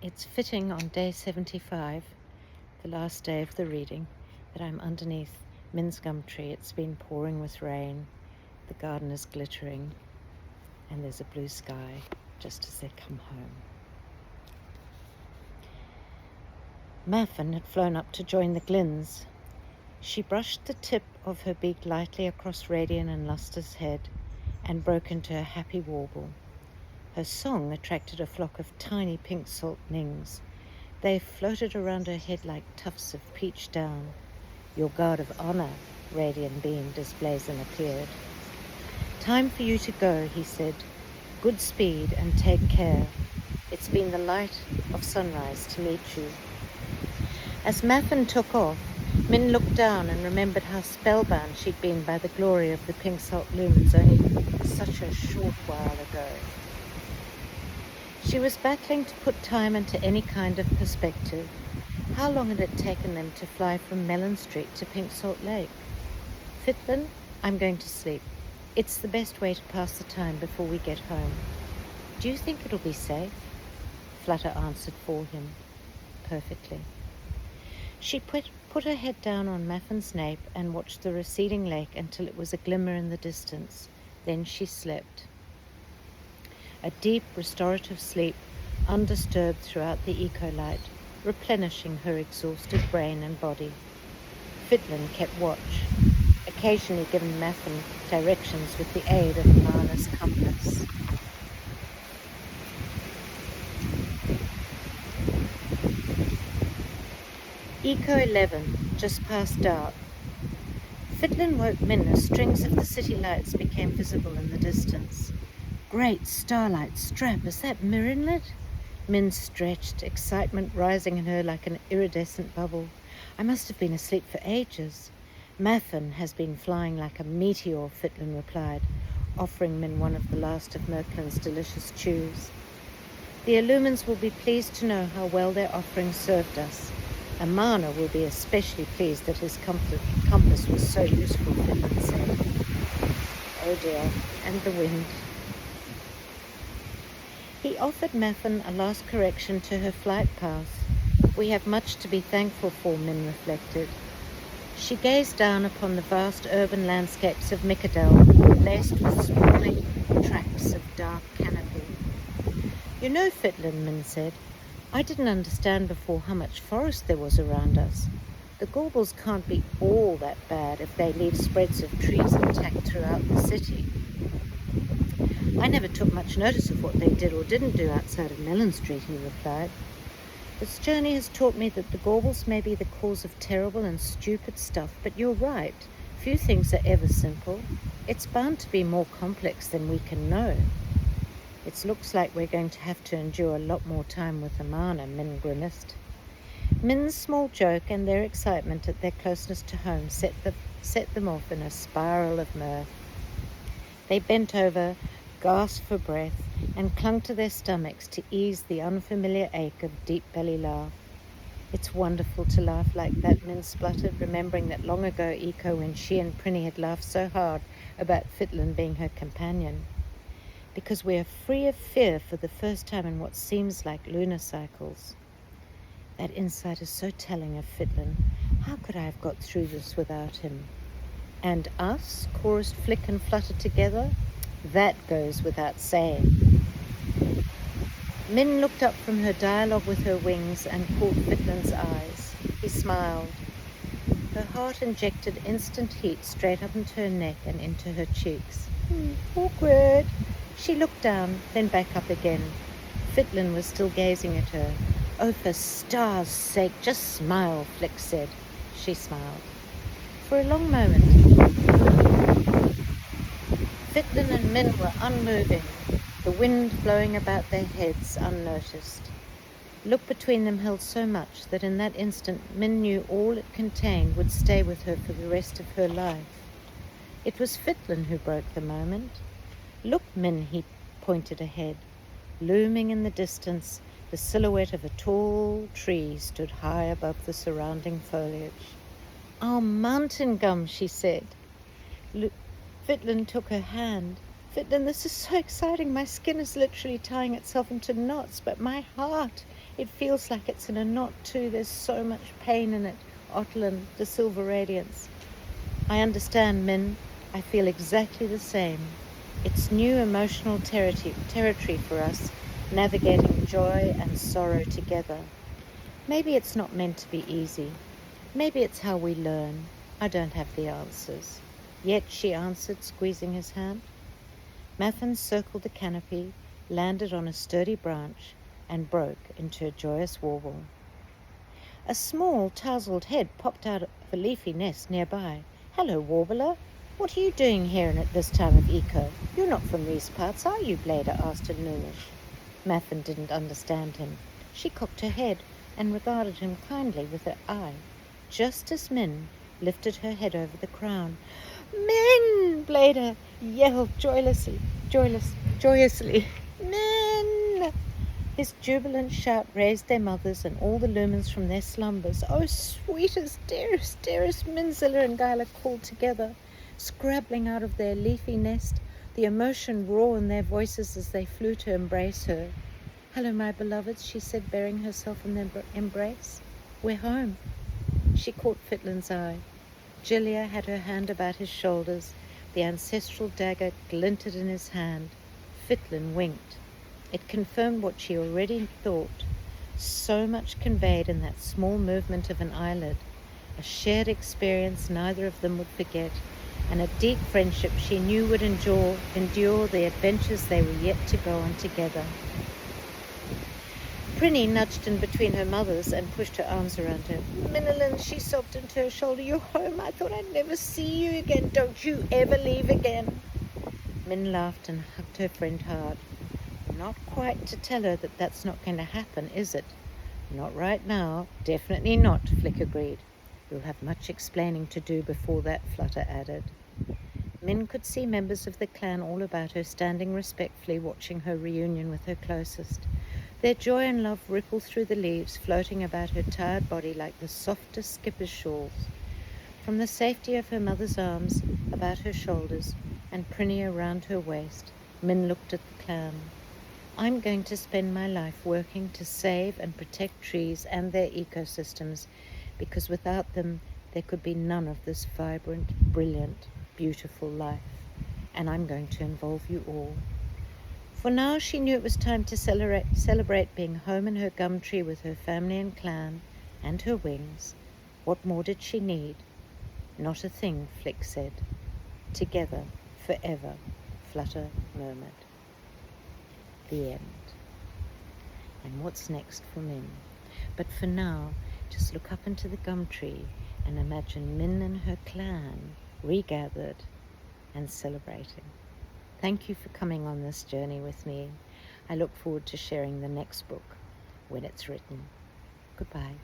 It's fitting on day 75, the last day of the reading, that I'm underneath Min's gum tree. It's been pouring with rain, the garden is glittering, and there's a blue sky just as they come home. Maffin had flown up to join the Glynns. She brushed the tip of her beak lightly across Radian and Luster's head and broke into a happy warble. Her song attracted a flock of tiny pink salt nings. They floated around her head like tufts of peach down. "Your guard of honor," Radian beamed as Blazon appeared. "Time for you to go," he said. "Good speed and take care. It's been the light of sunrise to meet you." As Maffin took off, Min looked down and remembered how spellbound she'd been by the glory of the pink salt lumins only such a short while ago. She was battling to put time into any kind of perspective. How long had it taken them to fly from Mellon Street to Pink Salt Lake? "Fitlin, I'm going to sleep. It's the best way to pass the time before we get home." "Do you think it'll be safe?" Flutter answered for him. "Perfectly." She put her head down on Maffin's nape and watched the receding lake until it was a glimmer in the distance. Then she slept. A deep, restorative sleep, undisturbed throughout the eco-light, replenishing her exhausted brain and body. Fitlin kept watch, occasionally giving Maffin directions with the aid of Mana's compass. Eco 11, just past dark. Fitlin woke Min as strings of the city lights became visible in the distance. "Great starlight strap, is that mirror-lit?" Min stretched, excitement rising in her like an iridescent bubble. "I must have been asleep for ages." "Maffin has been flying like a meteor," Fitlin replied, offering Min one of the last of Merklin's delicious chews. "The Illumins will be pleased to know how well their offering served us. Amana will be especially pleased that his compass was so useful," Fitlin said. "Oh dear, and the wind." He offered Maffin a last correction to her flight path. "We have much to be thankful for," Min reflected. She gazed down upon the vast urban landscapes of Mikadel, laced with sprawling tracts of dark canopy. "You know, Fitlin," Min said, "I didn't understand before how much forest there was around us. The Gaubles can't be all that bad if they leave spreads of trees intact throughout the city." "I never took much notice of what they did or didn't do outside of Mellon Street," he replied. "This journey has taught me that the Gaubles may be the cause of terrible and stupid stuff, but you're right. Few things are ever simple. It's bound to be more complex than we can know." "It looks like we're going to have to endure a lot more time with Amana," Min grimaced. Min's small joke and their excitement at their closeness to home set them off in a spiral of mirth. They bent over, gasped for breath, and clung to their stomachs to ease the unfamiliar ache of deep belly laugh. "It's wonderful to laugh like that," Min spluttered, remembering that long ago Eco when she and Prinny had laughed so hard about Fitlin being her companion. "Because we are free of fear for the first time in what seems like lunar cycles." That insight is so telling of Fitlin. How could I have got through this without him? "And us?" chorused Flick and Flutter together. "That goes without saying." Min looked up from her dialogue with her wings and caught Fitlin's eyes. He smiled. Her heart injected instant heat straight up into her neck and into her cheeks. "Awkward." She looked down, then back up again. Fitlin was still gazing at her. "Oh, for stars' sake, just smile," Flick said. She smiled. For a long moment, Fitlin and Min were unmoving, the wind blowing about their heads unnoticed. Look between them held so much that in that instant Min knew all it contained would stay with her for the rest of her life. It was Fitlin who broke the moment. "Look, Min," he pointed ahead. Looming in the distance, the silhouette of a tall tree stood high above the surrounding foliage. "Oh, mountain gum," she said. Fitlin took her hand. Fitlin, this is so exciting. My skin is literally tying itself into knots, but my heart, it feels like it's in a knot too. There's so much pain in it. Otlin, the silver radiance. I understand, Min. I feel exactly the same. It's new emotional territory for us, navigating joy and sorrow together. Maybe it's not meant to be easy. Maybe it's how we learn. I don't have the answers. Yet, she answered, squeezing his hand. Maffin circled the canopy, landed on a sturdy branch, and broke into a joyous warble. A small, tousled head popped out of a leafy nest nearby. Hello, Warbler. What are you doing here at this time of eco? You're not from these parts, are you? Blader asked in Loonish. Maffin didn't understand him. She cocked her head and regarded him kindly with her eye, just as Min lifted her head over the crown. Min! Blader yelled joyously. Min! His jubilant shout raised their mothers and all the lumins from their slumbers. Oh, sweetest, dearest Minzilla and Gyla called together, scrabbling out of their leafy nest, the emotion raw in their voices as they flew to embrace her. Hello, my beloveds, she said, burying herself in their embrace. We're home. She caught Fitlin's eye. Gilia had her hand about his shoulders. The ancestral dagger glinted in his hand. Fitlin winked. It confirmed what she already thought. So much conveyed in that small movement of an eyelid. A shared experience neither of them would forget, and a deep friendship she knew would endure the adventures they were yet to go on together. Prinny nudged in between her mothers and pushed her arms around her. Minilin, she sobbed into her shoulder. You're home. I thought I'd never see you again. Don't you ever leave again. Min laughed and hugged her friend hard. Not quite to tell her that that's not going to happen, is it? Not right now. Definitely not, Flick agreed. You'll have much explaining to do before that, Flutter added. Min could see members of the clan all about her, standing respectfully, watching her reunion with her closest. Their joy and love rippled through the leaves, floating about her tired body like the softest skipper's shawls. From the safety of her mother's arms about her shoulders and Prinny around her waist, Min looked at the clan. I'm going to spend my life working to save and protect trees and their ecosystems, because without them there could be none of this vibrant, brilliant, beautiful life. And I'm going to involve you all. For now she knew it was time to celebrate being home in her gum tree with her family and clan and her wings. What more did she need? Not a thing, Flick said. Together, forever, Flutter murmured. The end. And what's next for Min? But for now, just look up into the gum tree and imagine Min and her clan regathered and celebrating. Thank you for coming on this journey with me. I look forward to sharing the next book when it's written. Goodbye.